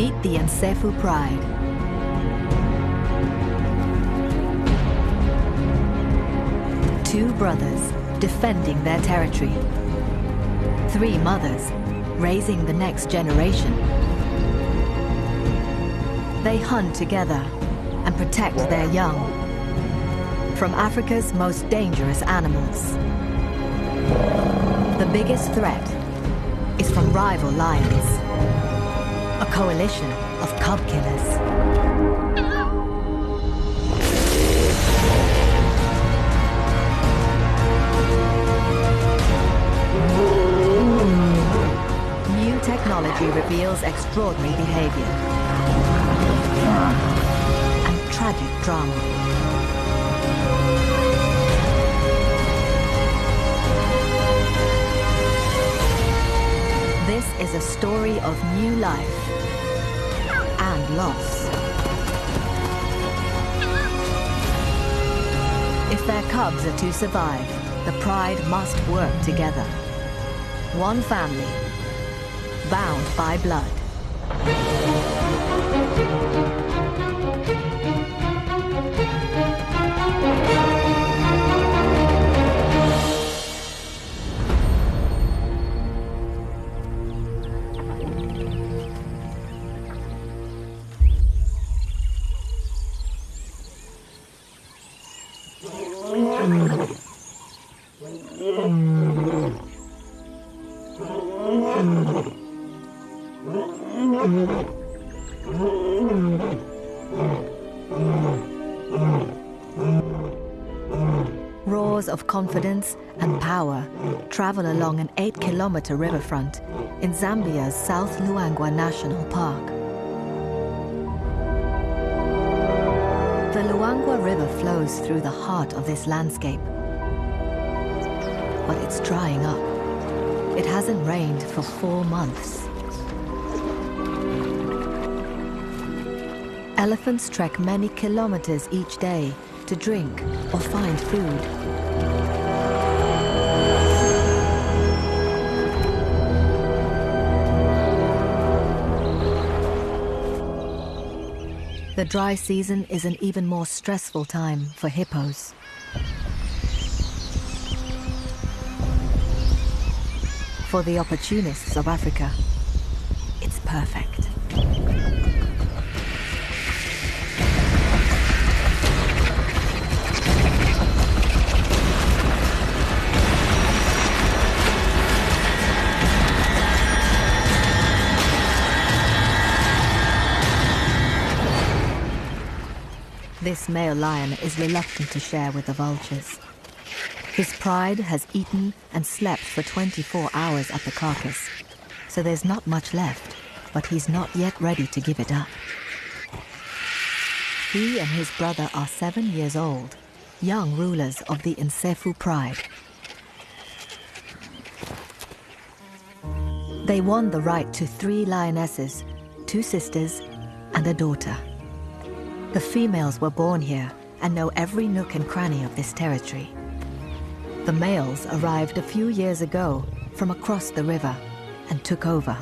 Meet the Nsefu Pride. Two brothers defending their territory. Three mothers raising the next generation. They hunt together and protect their young from Africa's most dangerous animals. The biggest threat is from rival lions, a coalition of cub killers. New technology reveals extraordinary behavior and tragic drama. This is a story of new life and loss. If their cubs are to survive, the pride must work together. One family, bound by blood. Roars of confidence and power travel along an 8-kilometer riverfront in Zambia's South Luangwa National Park. The Luangwa River flows through the heart of this landscape, but it's drying up. It hasn't rained for 4 months. Elephants trek many kilometers each day to drink or find food. The dry season is an even more stressful time for hippos. For the opportunists of Africa, it's perfect. This male lion is reluctant to share with the vultures. His pride has eaten and slept for 24 hours at the carcass, so there's not much left, but he's not yet ready to give it up. He and his brother are 7 years old, young rulers of the Nsefu Pride. They won the right to 3 lionesses, 2 sisters, and a daughter. The females were born here and know every nook and cranny of this territory. The males arrived a few years ago from across the river and took over.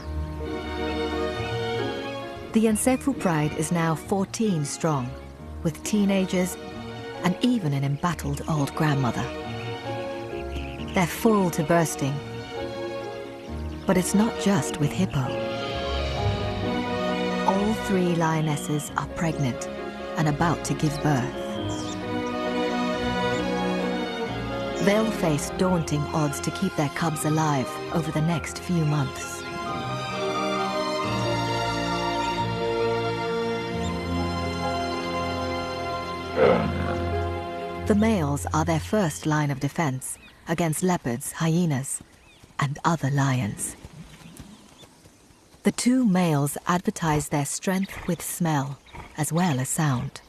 The Nsefu Pride is now 14 strong, with teenagers and even an embattled old grandmother. They're full to bursting. But it's not just with hippo. All 3 lionesses are pregnant and about to give birth. They'll face daunting odds to keep their cubs alive over the next few months. The males are their first line of defense against leopards, hyenas, and other lions. The 2 males advertise their strength with smell as well as sound.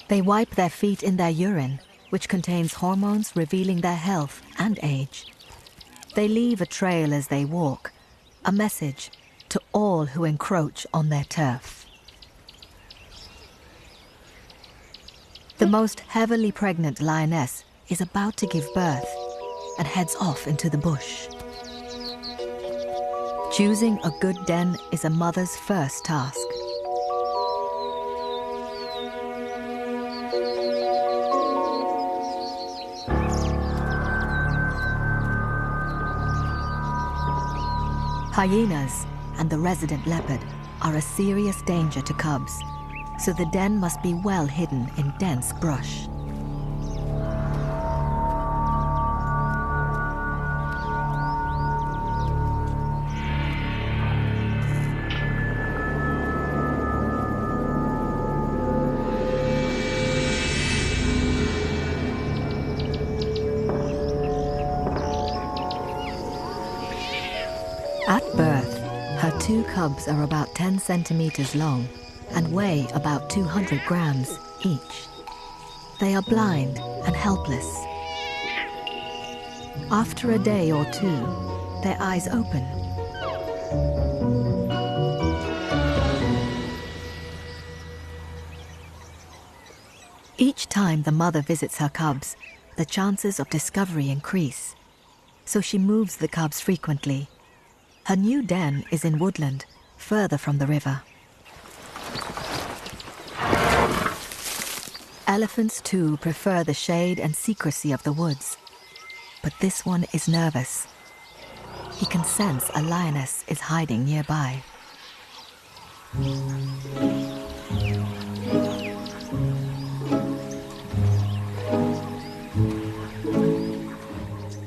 They wipe their feet in their urine, which contains hormones revealing their health and age. They leave a trail as they walk, a message to all who encroach on their turf. The most heavily pregnant lioness is about to give birth and heads off into the bush. Choosing a good den is a mother's first task. Hyenas and the resident leopard are a serious danger to cubs, so the den must be well hidden in dense brush. At birth, her 2 cubs are about 10 centimeters long and weigh about 200 grams each. They are blind and helpless. After a day or 2, their eyes open. Each time the mother visits her cubs, the chances of discovery increase, so she moves the cubs frequently. Her new den is in woodland, further from the river. Elephants too prefer the shade and secrecy of the woods, but this one is nervous. He can sense a lioness is hiding nearby.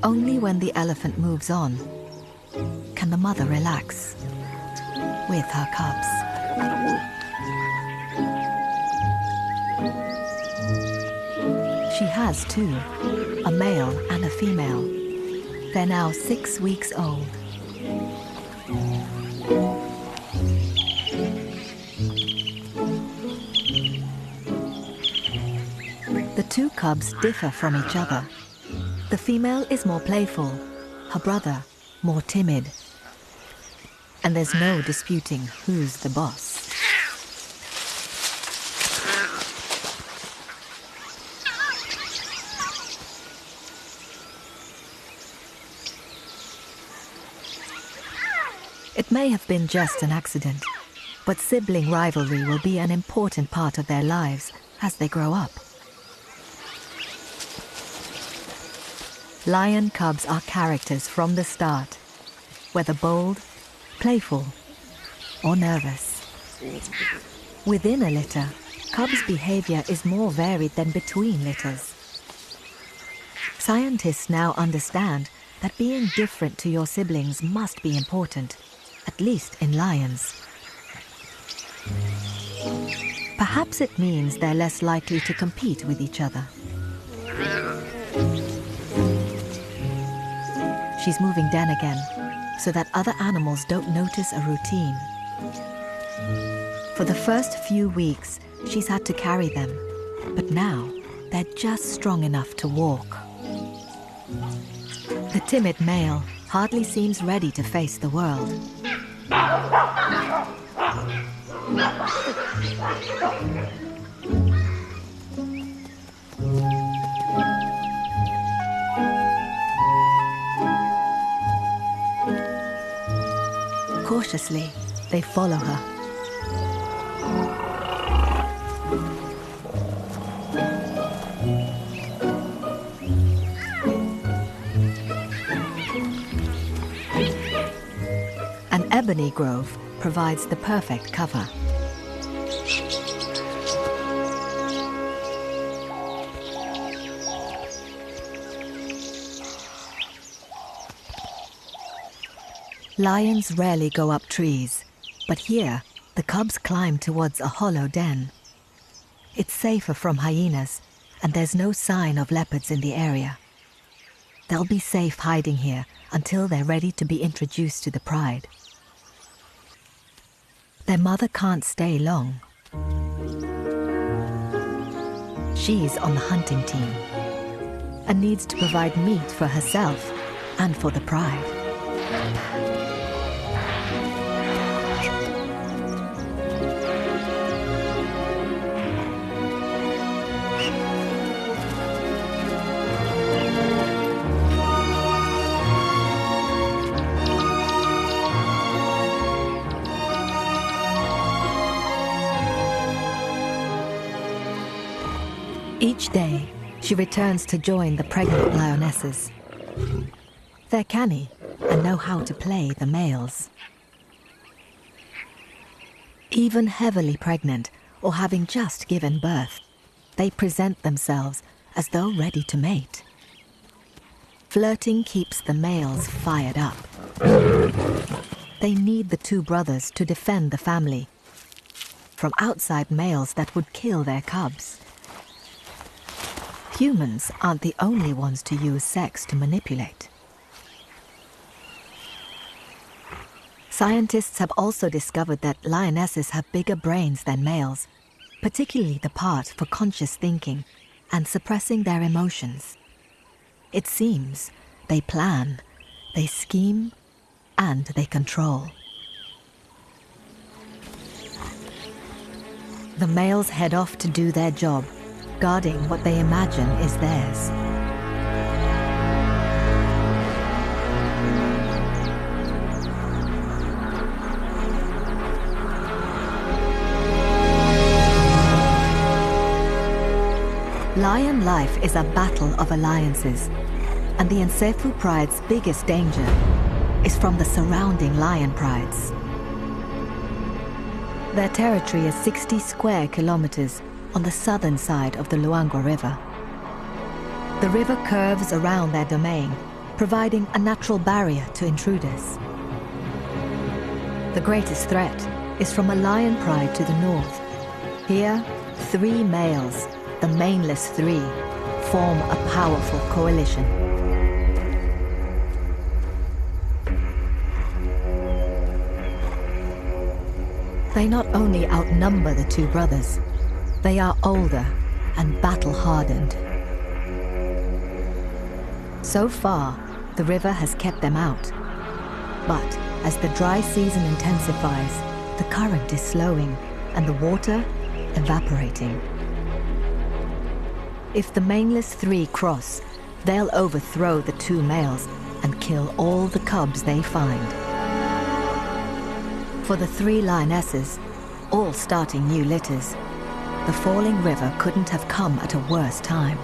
Only when the elephant moves on can the mother relax with her cubs. She has 2, a male and a female. They're now 6 weeks old. The 2 cubs differ from each other. The female is more playful, her brother more timid. And there's no disputing who's the boss. It may have been just an accident, but sibling rivalry will be an important part of their lives as they grow up. Lion cubs are characters from the start, whether bold, playful, or nervous. Within a litter, cubs' behavior is more varied than between litters. Scientists now understand that being different to your siblings must be important, at least in lions. Perhaps it means they're less likely to compete with each other. She's moving den again, so that other animals don't notice a routine. For the first few weeks, she's had to carry them, but now they're just strong enough to walk. The timid male hardly seems ready to face the world. Cautiously, they follow her. An ebony grove provides the perfect cover. Lions rarely go up trees, but here the cubs climb towards a hollow den. It's safer from hyenas, and there's no sign of leopards in the area. They'll be safe hiding here until they're ready to be introduced to the pride. Their mother can't stay long. She's on the hunting team and needs to provide meat for herself and for the pride. Each day, she returns to join the pregnant lionesses. They're canny and know how to play the males. Even heavily pregnant or having just given birth, they present themselves as though ready to mate. Flirting keeps the males fired up. They need the two brothers to defend the family from outside males that would kill their cubs. Humans aren't the only ones to use sex to manipulate. Scientists have also discovered that lionesses have bigger brains than males, particularly the part for conscious thinking and suppressing their emotions. It seems they plan, they scheme, and they control. The males head off to do their job, guarding what they imagine is theirs. Lion life is a battle of alliances, and the Nsefu pride's biggest danger is from the surrounding lion prides. Their territory is 60 square kilometers on the southern side of the Luangwa River. The river curves around their domain, providing a natural barrier to intruders. The greatest threat is from a lion pride to the north. Here, 3 males, the maneless 3, form a powerful coalition. They not only outnumber the 2 brothers, they are older and battle-hardened. So far, the river has kept them out. But as the dry season intensifies, the current is slowing and the water evaporating. If the maneless 3 cross, they'll overthrow the 2 males and kill all the cubs they find. For the 3 lionesses, all starting new litters, the falling river couldn't have come at a worse time.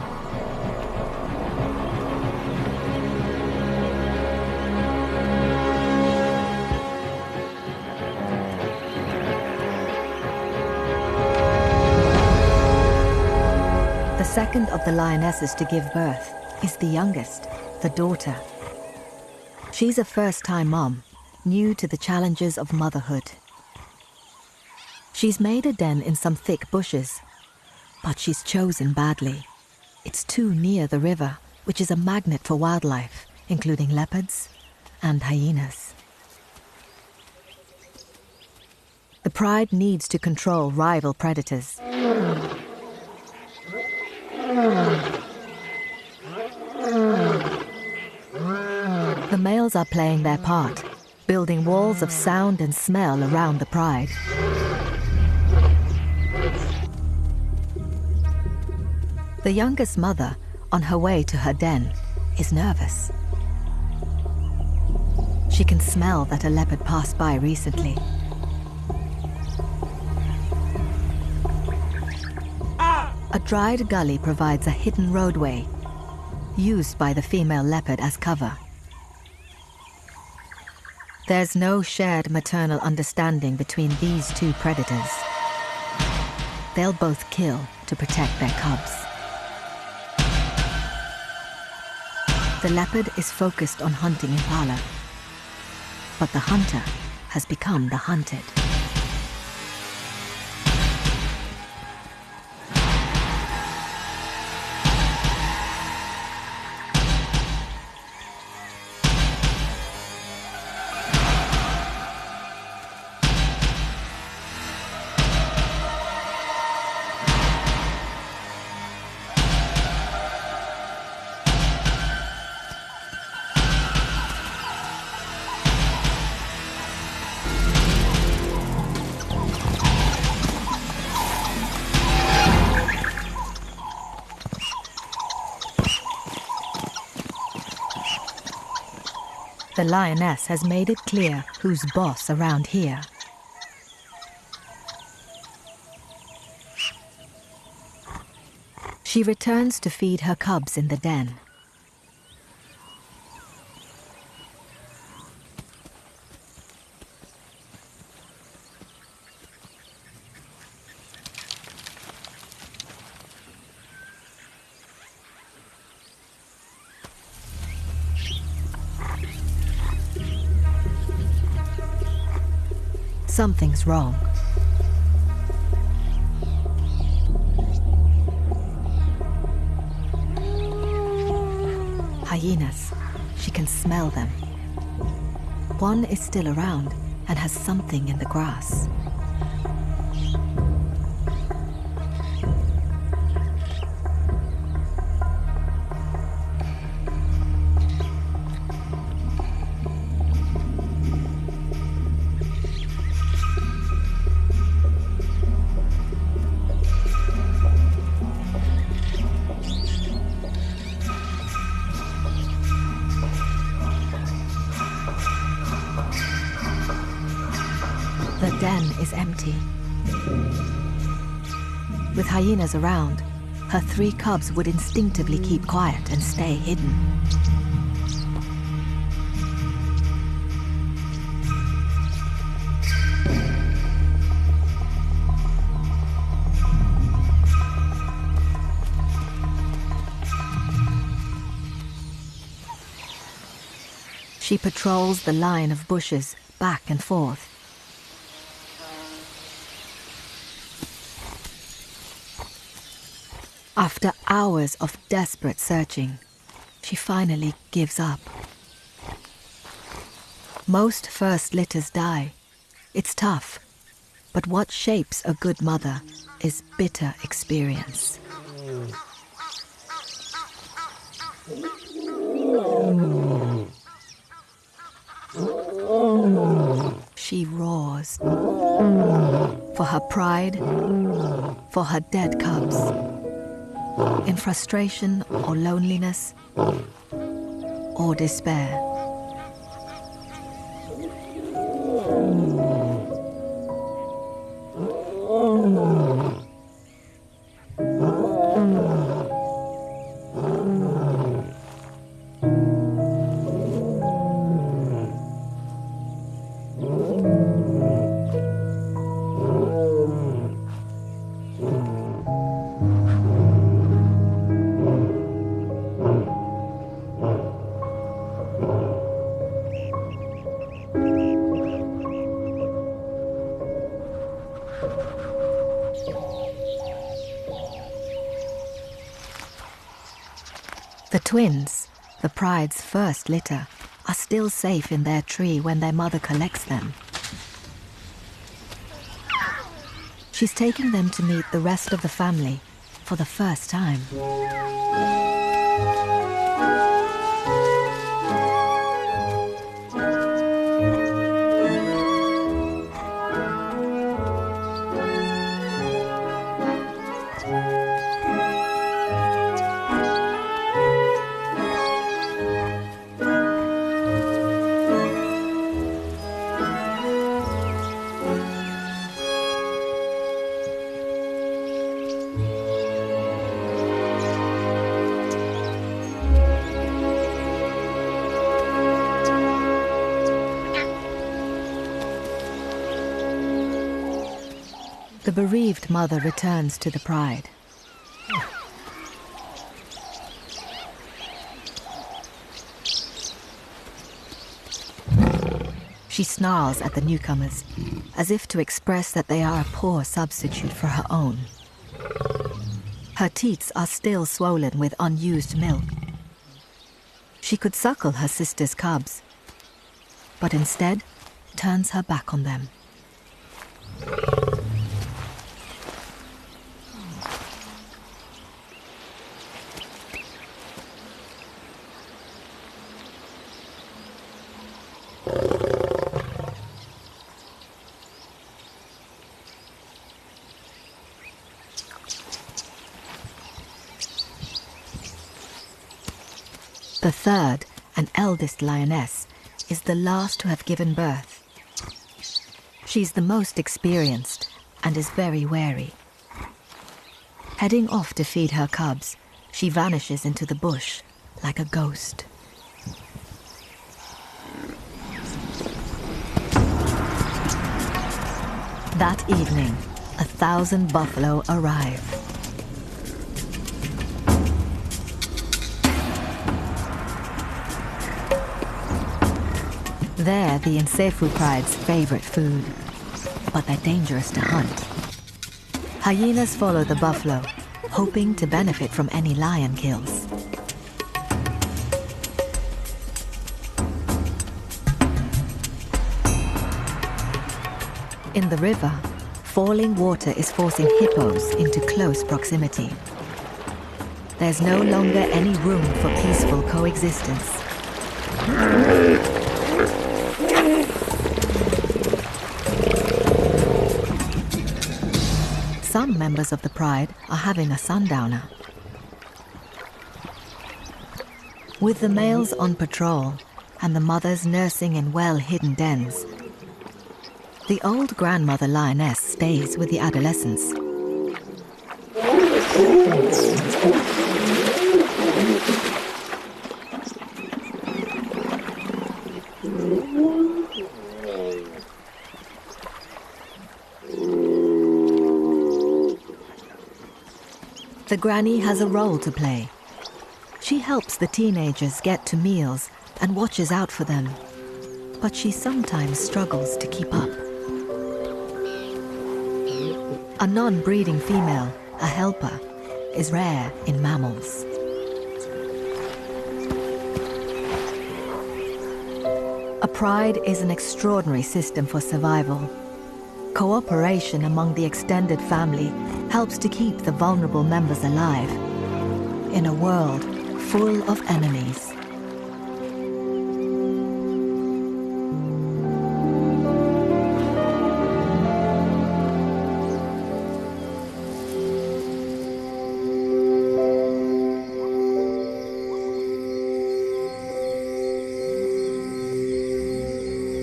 The second of the lionesses to give birth is the youngest, the daughter. She's a first-time mom, new to the challenges of motherhood. She's made a den in some thick bushes, but she's chosen badly. It's too near the river, which is a magnet for wildlife, including leopards and hyenas. The pride needs to control rival predators. The males are playing their part, building walls of sound and smell around the pride. The youngest mother, on her way to her den, is nervous. She can smell that a leopard passed by recently. A dried gully provides a hidden roadway, used by the female leopard as cover. There's no shared maternal understanding between these 2 predators. They'll both kill to protect their cubs. The leopard is focused on hunting impala, but the hunter has become the hunted. The lioness has made it clear who's boss around here. She returns to feed her cubs in the den. Something's wrong. Hyenas. She can smell them. One is still around and has something in the grass. The den is empty. With hyenas around, her 3 cubs would instinctively keep quiet and stay hidden. She patrols the line of bushes back and forth. After hours of desperate searching, she finally gives up. Most first litters die. It's tough, but what shapes a good mother is bitter experience. She roars for her pride, for her dead cubs. In frustration or loneliness or despair. The twins, the pride's first litter, are still safe in their tree when their mother collects them. She's taking them to meet the rest of the family for the first time. The bereaved mother returns to the pride. She snarls at the newcomers, as if to express that they are a poor substitute for her own. Her teats are still swollen with unused milk. She could suckle her sister's cubs, but instead turns her back on them. The third and eldest lioness is the last to have given birth. She's the most experienced and is very wary. Heading off to feed her cubs, she vanishes into the bush like a ghost. That evening, 1,000 buffalo arrive. They're the Nsefu pride's favorite food, but they're dangerous to hunt. Hyenas follow the buffalo, hoping to benefit from any lion kills. In the river, falling water is forcing hippos into close proximity. There's no longer any room for peaceful coexistence. Some members of the pride are having a sundowner. With the males on patrol and the mothers nursing in well-hidden dens, the old grandmother lioness stays with the adolescents. The granny has a role to play. She helps the teenagers get to meals and watches out for them, but she sometimes struggles to keep up. A non-breeding female, a helper, is rare in mammals. A pride is an extraordinary system for survival. Cooperation among the extended family helps to keep the vulnerable members alive in a world full of enemies.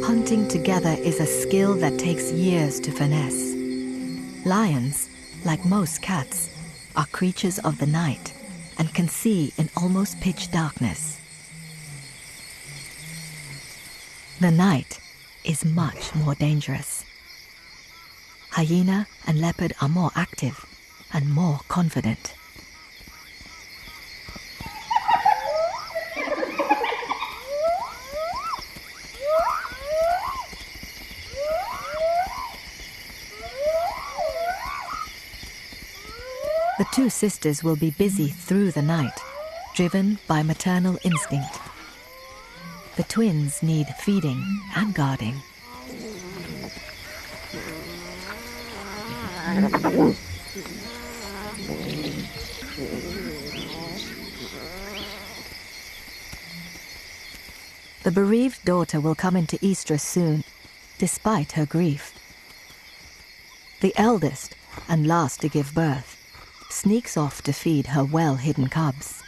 Hunting together is a skill that takes years to finesse. Lions, like most cats, are creatures of the night and can see in almost pitch darkness. The night is much more dangerous. Hyena and leopard are more active and more confident. The two sisters will be busy through the night, driven by maternal instinct. The twins need feeding and guarding. The bereaved daughter will come into estrus soon, despite her grief. The eldest, and last to give birth, sneaks off to feed her well-hidden cubs.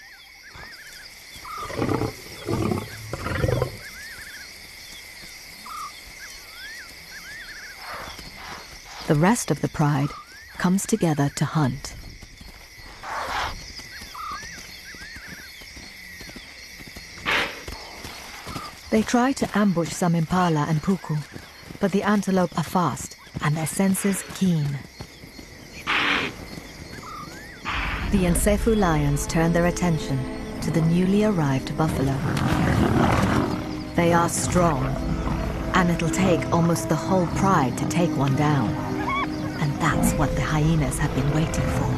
The rest of the pride comes together to hunt. They try to ambush some impala and puku, but the antelope are fast and their senses keen. The Nsefu lions turn their attention to the newly arrived buffalo. They are strong, and it'll take almost the whole pride to take one down. And that's what the hyenas have been waiting for.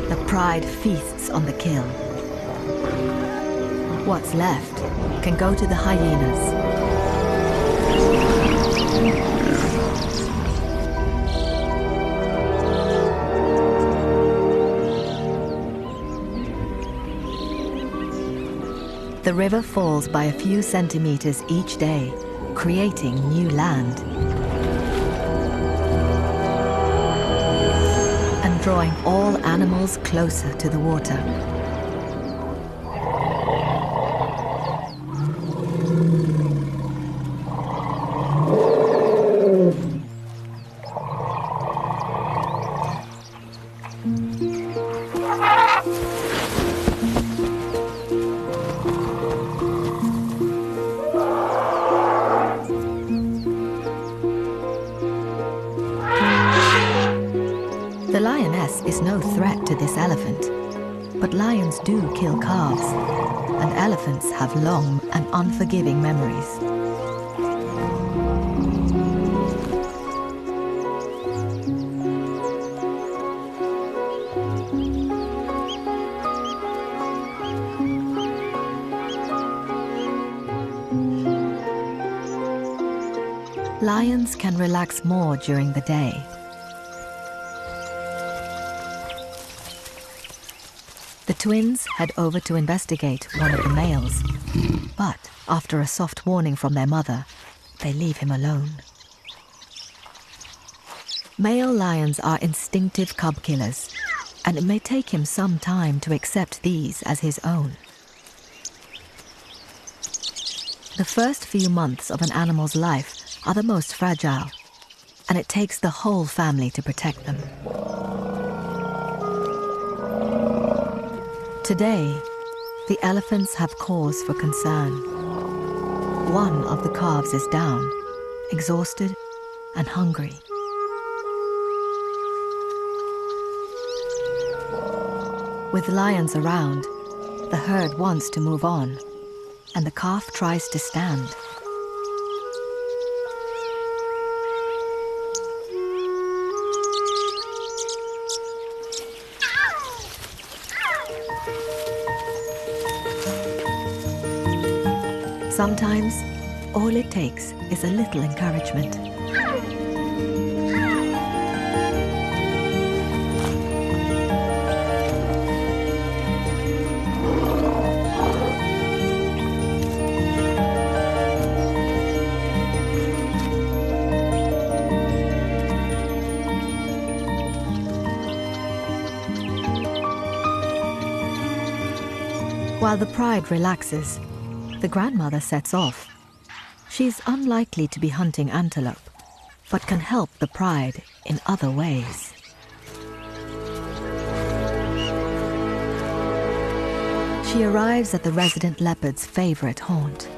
The pride feasts on the kill. What's left can go to the hyenas. The river falls by a few centimeters each day, creating new land and drawing all animals closer to the water. no threat to this elephant, but lions do kill calves, and elephants have long and unforgiving memories. Lions can relax more during the day. The twins head over to investigate one of the males, but after a soft warning from their mother, they leave him alone. Male lions are instinctive cub killers, and it may take him some time to accept these as his own. The first few months of an animal's life are the most fragile, and it takes the whole family to protect them. Today, the elephants have cause for concern. One of the calves is down, exhausted and hungry. With lions around, the herd wants to move on, and the calf tries to stand. Sometimes, all it takes is a little encouragement. While the pride relaxes, the grandmother sets off. She's unlikely to be hunting antelope, but can help the pride in other ways. She arrives at the resident leopard's favorite haunt.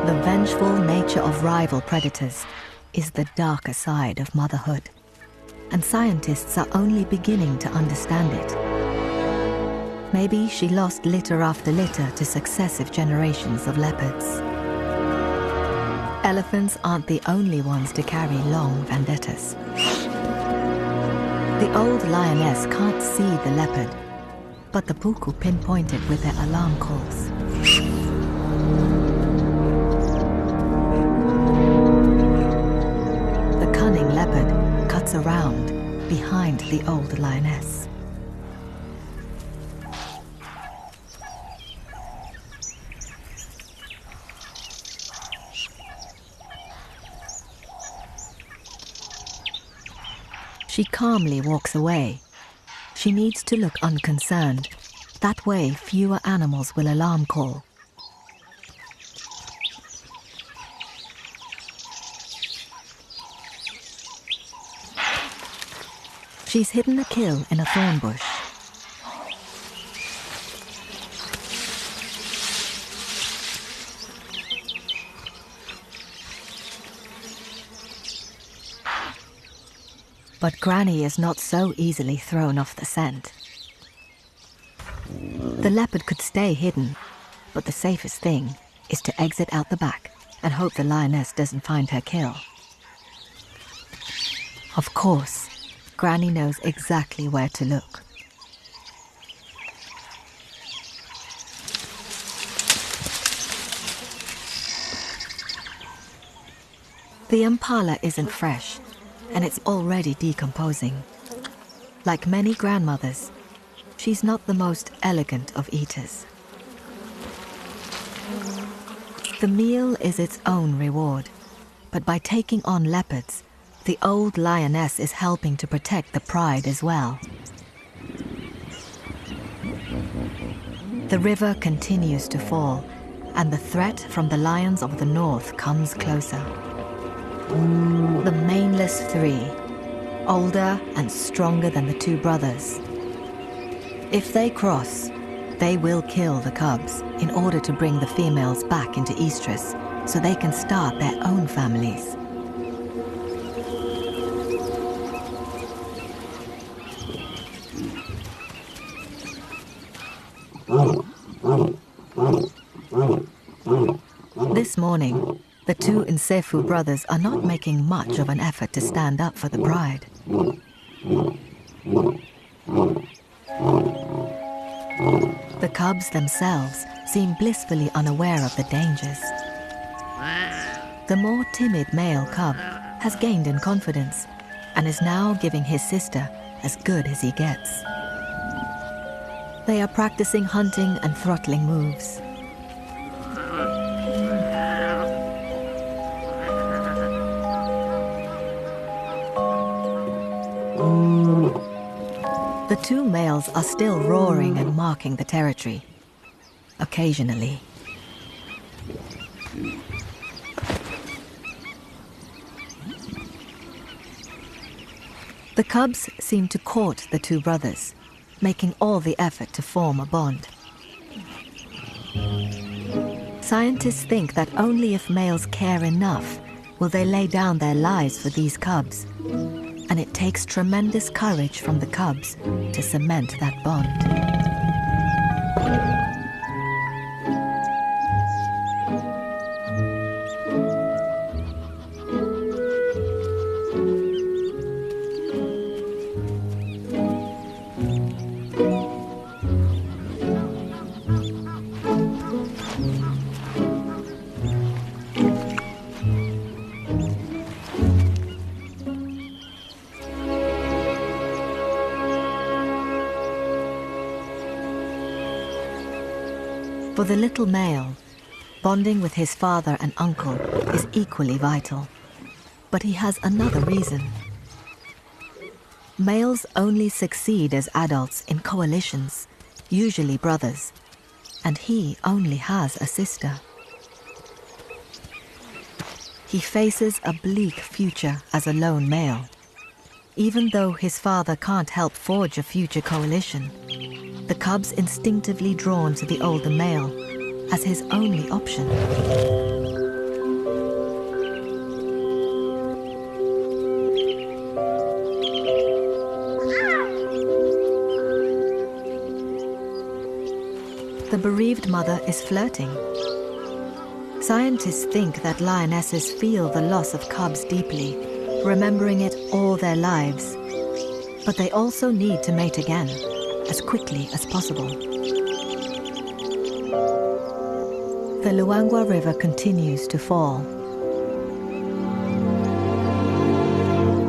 The vengeful nature of rival predators is the darker side of motherhood, and scientists are only beginning to understand it. Maybe she lost litter after litter to successive generations of leopards. Elephants aren't the only ones to carry long vendettas. The old lioness can't see the leopard, but the puku pinpoint it with their alarm calls. The cunning leopard cuts around behind the old lioness. She calmly walks away. She needs to look unconcerned. That way, fewer animals will alarm call. She's hidden a kill in a thorn bush. But Granny is not so easily thrown off the scent. The leopard could stay hidden, but the safest thing is to exit out the back and hope the lioness doesn't find her kill. Of course, Granny knows exactly where to look. The impala isn't fresh, and it's already decomposing. Like many grandmothers, she's not the most elegant of eaters. The meal is its own reward, but by taking on leopards, the old lioness is helping to protect the pride as well. The river continues to fall, and the threat from the lions of the north comes closer. The maneless three, older and stronger than the two brothers. If they cross, they will kill the cubs in order to bring the females back into estrus so they can start their own families. This morning, the two Nsefu brothers are not making much of an effort to stand up for the bride. The cubs themselves seem blissfully unaware of the dangers. The more timid male cub has gained in confidence and is now giving his sister as good as he gets. They are practicing hunting and throttling moves. The two males are still roaring and marking the territory, occasionally. The cubs seem to court the two brothers, making all the effort to form a bond. Scientists think that only if males care enough will they lay down their lives for these cubs, and it takes tremendous courage from the cubs to cement that bond. For the little male, bonding with his father and uncle is equally vital. But he has another reason. Males only succeed as adults in coalitions, usually brothers, and he only has a sister. He faces a bleak future as a lone male. Even though his father can't help forge a future coalition, the cubs instinctively drawn to the older male as his only option. The bereaved mother is flirting. Scientists think that lionesses feel the loss of cubs deeply, remembering it all their lives. But they also need to mate again, as quickly as possible. The Luangwa River continues to fall.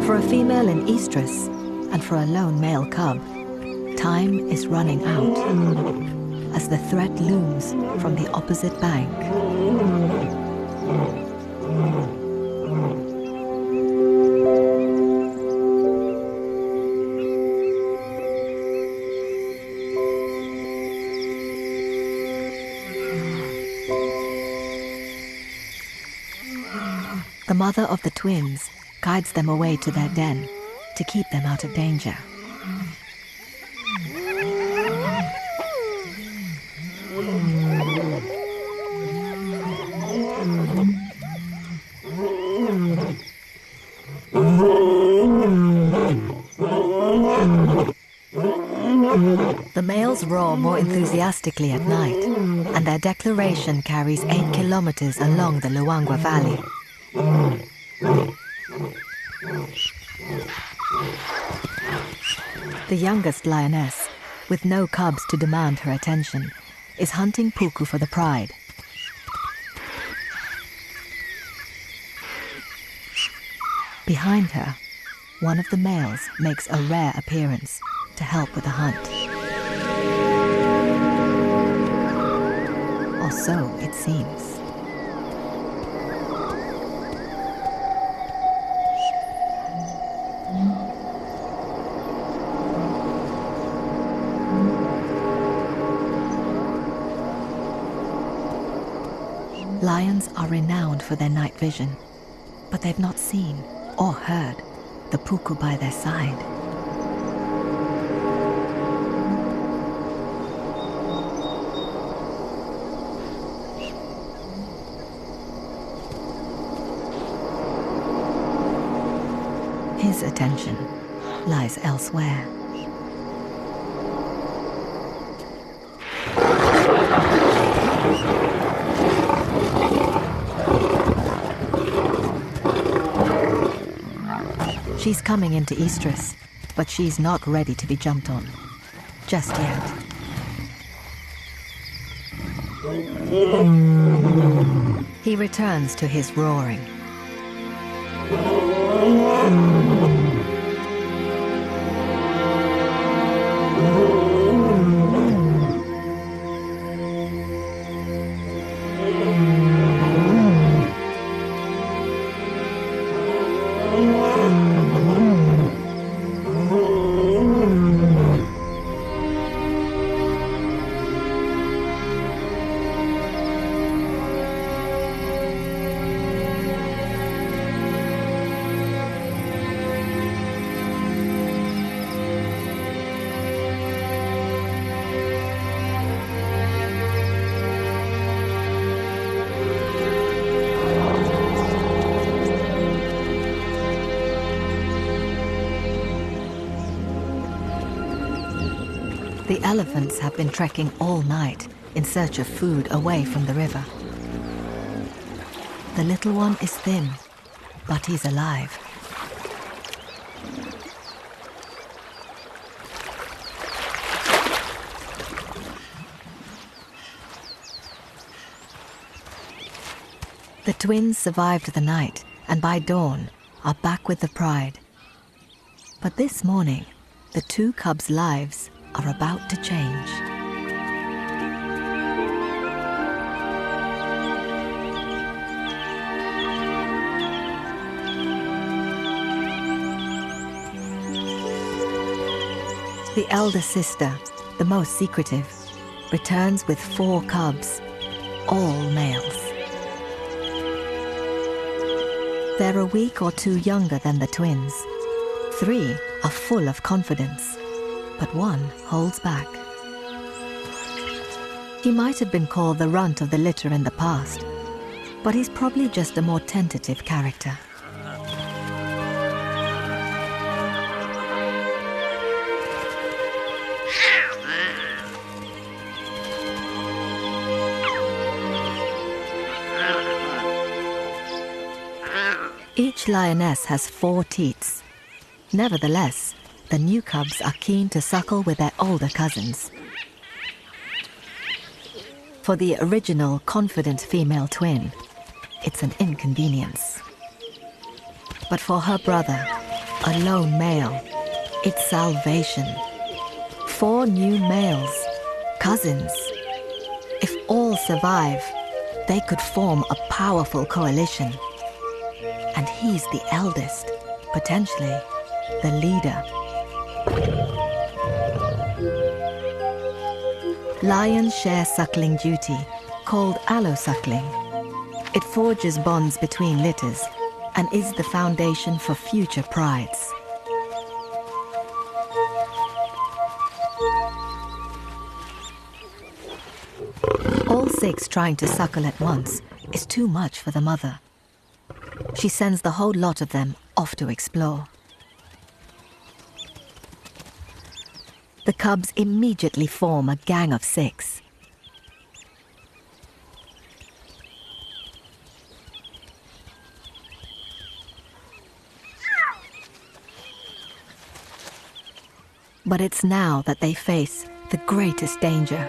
For a female in estrus and for a lone male cub, time is running out as the threat looms from the opposite bank. The mother of the twins guides them away to their den to keep them out of danger. The males roar more enthusiastically at night, and their declaration carries 8 kilometers along the Luangwa Valley. The youngest lioness, with no cubs to demand her attention, is hunting puku for the pride. Behind her, one of the males makes a rare appearance to help with the hunt. Or so it seems. Lions are renowned for their night vision, but they've not seen or heard the puku by their side. His attention lies elsewhere. She's coming into estrus, but she's not ready to be jumped on. Just yet. He returns to his roaring. The elephants have been trekking all night in search of food away from the river. The little one is thin, but he's alive. The twins survived the night and by dawn are back with the pride. But this morning, the two cubs' lives are about to change. The elder sister, the most secretive, returns with 4 cubs, all males. They're a week or 2 younger than the twins. 3 are full of confidence, but 1 holds back. He might have been called the runt of the litter in the past, but he's probably just a more tentative character. Each lioness has 4 teats. Nevertheless, the new cubs are keen to suckle with their older cousins. For the original confident female twin, it's an inconvenience. But for her brother, a lone male, it's salvation. 4 new males, cousins. If all survive, they could form a powerful coalition. And he's the eldest, potentially the leader. Lions share suckling duty, called allosuckling. It forges bonds between litters and is the foundation for future prides. All 6 trying to suckle at once is too much for the mother. She sends the whole lot of them off to explore. The cubs immediately form a gang of 6. But it's now that they face the greatest danger.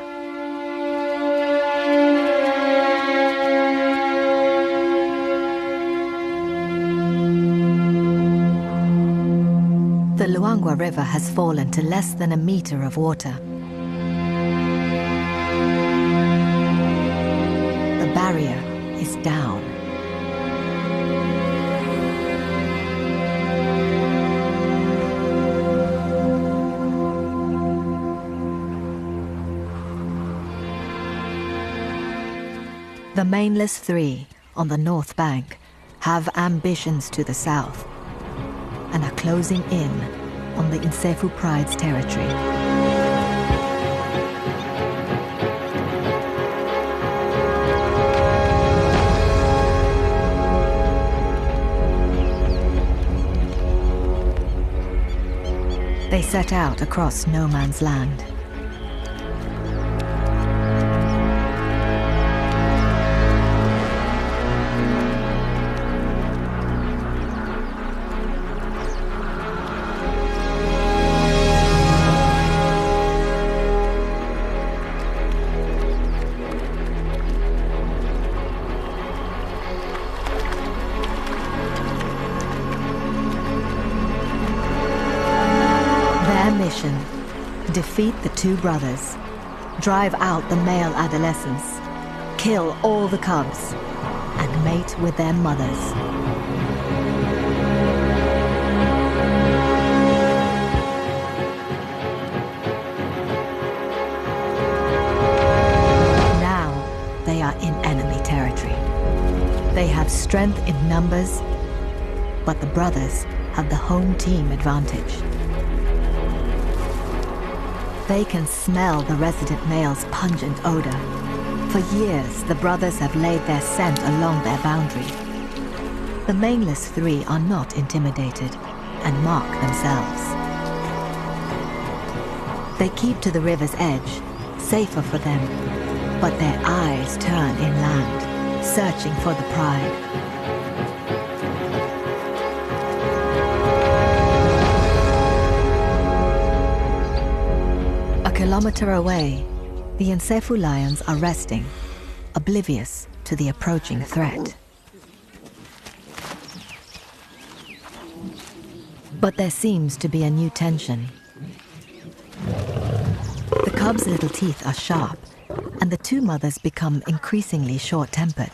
The Luangwa River has fallen to less than a meter of water. The barrier is down. The mainless 3 on the north bank have ambitions to the south and are closing in on the Nsefu Pride's territory. They set out across no man's land. defeat the two brothers, drive out the male adolescents, kill all the cubs, and mate with their mothers. They are in enemy territory. They have strength in numbers, but the brothers have the home team advantage. They can smell the resident male's pungent odor. For years, the brothers have laid their scent along their boundary. The maneless three are not intimidated and mark themselves. They keep to the river's edge, safer for them, but their eyes turn inland, searching for the pride. A kilometer away, the Nsefu lions are resting, oblivious to the approaching threat. But there seems to be a new tension. The cubs' little teeth are sharp, and the two mothers become increasingly short-tempered.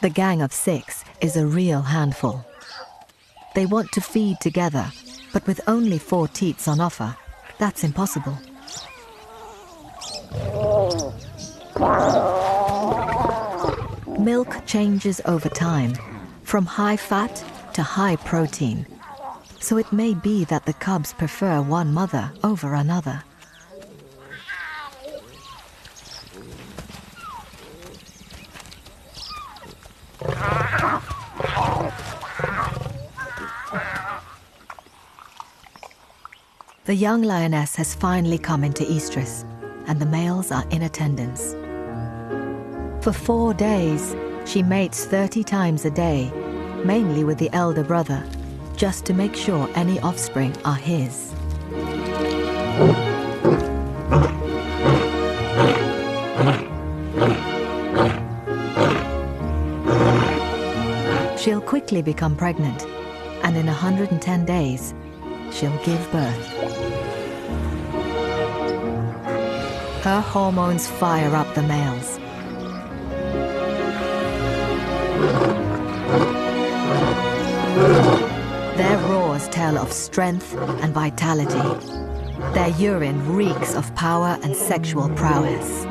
The gang of 6 is a real handful. They want to feed together, but with only 4 teats on offer, that's impossible. Milk changes over time, from high fat to high protein, so it may be that the cubs prefer one mother over another. The young lioness has finally come into estrus, and the males are in attendance. For 4 days, she mates 30 times a day, mainly with the elder brother, just to make sure any offspring are his. She'll quickly become pregnant, and in 110 days, she'll give birth. Her hormones fire up the males. Their roars tell of strength and vitality. Their urine reeks of power and sexual prowess.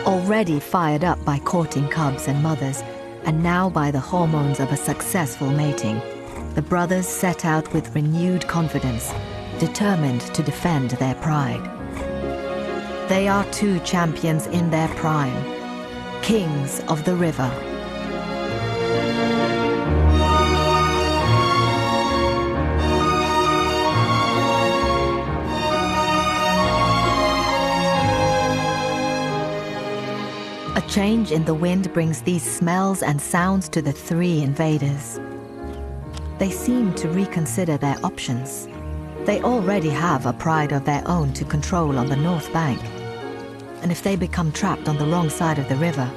Already fired up by courting cubs and mothers, and now by the hormones of a successful mating, the brothers set out with renewed confidence, determined to defend their pride. They are 2 champions in their prime, kings of the river. A change in the wind brings these smells and sounds to the 3 invaders. They seem to reconsider their options. They already have a pride of their own to control on the north bank. And if they become trapped on the wrong side of the river,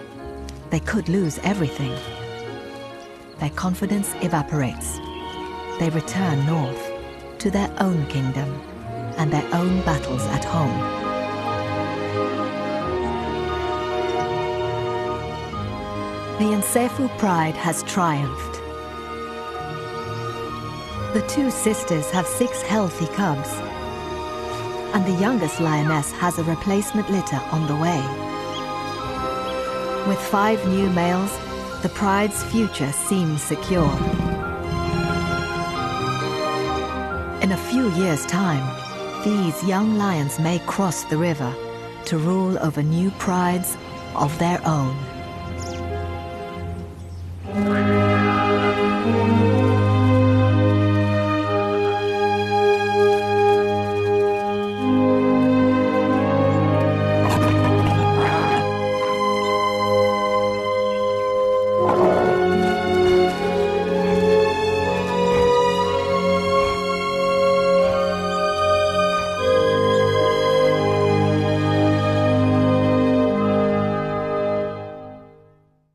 they could lose everything. Their confidence evaporates. They return north, to their own kingdom and their own battles at home. The Nsefu pride has triumphed. The 2 sisters have 6 healthy cubs, and the youngest lioness has a replacement litter on the way. With 5 new males, the pride's future seems secure. In a few years' time, these young lions may cross the river to rule over new prides of their own.